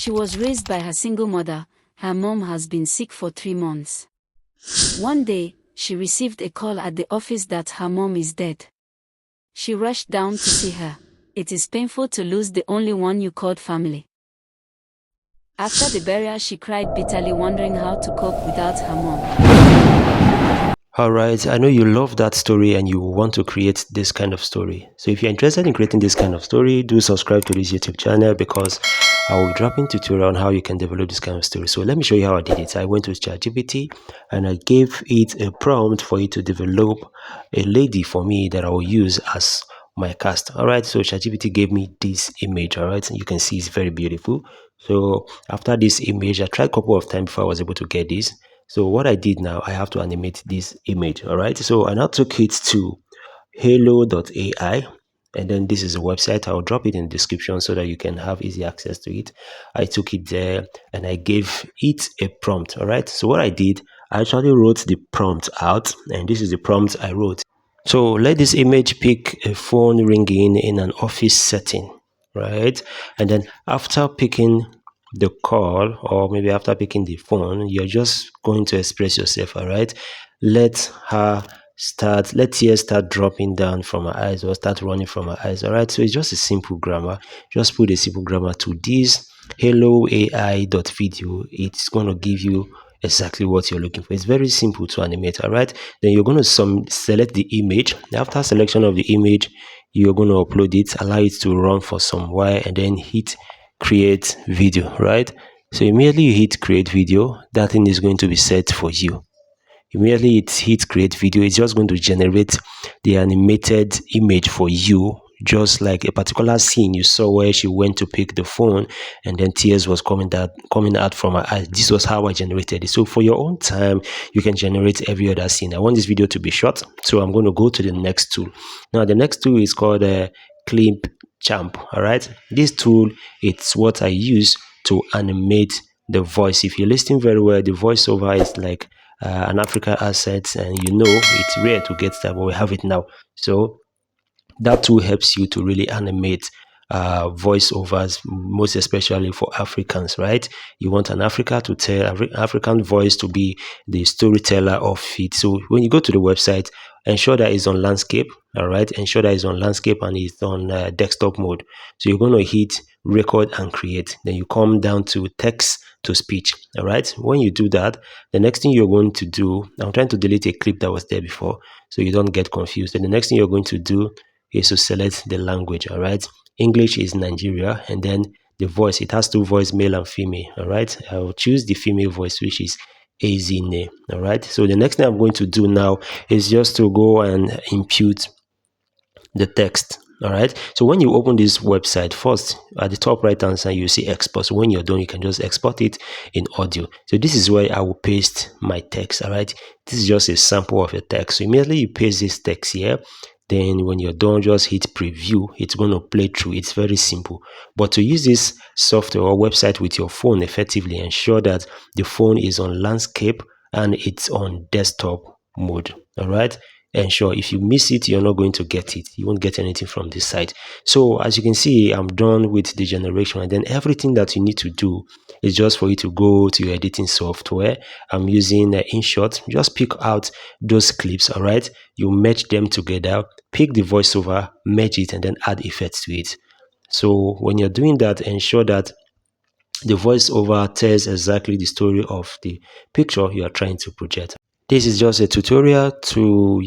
She was raised by her single mother. Her mom has been sick for 3 months. One day, she received a call at the office that her mom is dead. She rushed down to see her. It is painful to lose the only one you called family. After the burial, she cried bitterly, wondering how to cope without her mom. Alright, I know you love that story and you want to create this kind of story. So if you're interested in creating this kind of story, do subscribe to this YouTube channel because I will drop in tutorial on how you can develop this kind of story. So let me show you how I did it. I went to ChatGPT and I gave it a prompt for it to develop a lady for me that I will use as my cast. Alright, so ChatGPT gave me this image. Alright, you can see it's very beautiful. So after this image, I tried a couple of times before I was able to get this. So what I did now, I have to animate this image. All right, so I now took it to hailuoai, and then this is a website. I'll drop it in the description so that you can have easy access to it. I took it there and I gave it a prompt. All right, so what I did, I actually wrote the prompt out, and this is the prompt I wrote. So let this image pick a phone ringing in an office setting, right? And then after picking the call, or maybe after picking the phone, you're just going to express yourself. All right, let tears start dropping down from her eyes, or start running from her eyes. All right, so it's just a simple grammar. Just put a simple grammar to this hailuoai.video. It's going to give you exactly what you're looking for. It's very simple to animate. All right, then you're going to select the image. After selection of the image, you're going to upload it, allow it to run for some while, and then hit create video. Right, so immediately you hit create video, that thing is going to be set for you. Immediately it hit create video, it's just going to generate the animated image for you, just like a particular scene you saw where she went to pick the phone and then tears was coming out from her eyes. This was how I generated it. So for your own time, you can generate every other scene. I want this video to be short, so I'm going to go to the next tool. Now the next tool is called clipchamp. All right, this tool, it's what I use to animate the voice. If you listen very well, the voiceover is like an African accent, and you know it's rare to get that, but we have it now. So that tool helps you to really animate voiceovers, most especially for Africans, right? You want an African voice to be the storyteller of it. So when you go to the website, ensure that it's on landscape. All right, ensure that it's on landscape and it's on desktop mode. So you're going to hit record and create, then you come down to text to speech. All right, when you do that, the next thing you're going to do, I'm trying to delete a clip that was there before so you don't get confused. And the next thing you're going to do is to select the language. All right, English is Nigeria, and then the voice, it has 2 voice, male and female. All right, I'll choose the female voice, which is Azine. All right, so the next thing I'm going to do now is just to go and impute the text. All right, so when you open this website, first at the top right hand side you see export. So when you're done, you can just export it in audio. So this is where I will paste my text. All right, this is just a sample of a text. So immediately you paste this text here, then when you're done, just hit preview. It's going to play through. It's very simple. But to use this software or website with your phone effectively, ensure that the phone is on landscape and it's on desktop mode. All right, ensure if you miss it, you're not going to get it. You won't get anything from this site. So as you can see, I'm done with the generation, and then everything that you need to do is just for you to go to your editing software. I'm using InShot. Just pick out those clips. All right, you merge them together, pick the voiceover, merge it, and then add effects to it. So when you're doing that, ensure that the voiceover tells exactly the story of the picture you are trying to project. This is just a tutorial for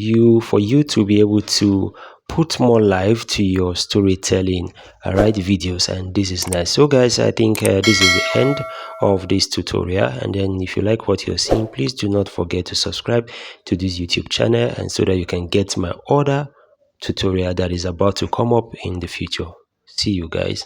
you to be able to put more life to your storytelling, right, videos, and this is nice. So guys, I think this is the end of this tutorial, and then if you like what you're seeing, please do not forget to subscribe to this YouTube channel, and so that you can get my other tutorial that is about to come up in the future. See you guys.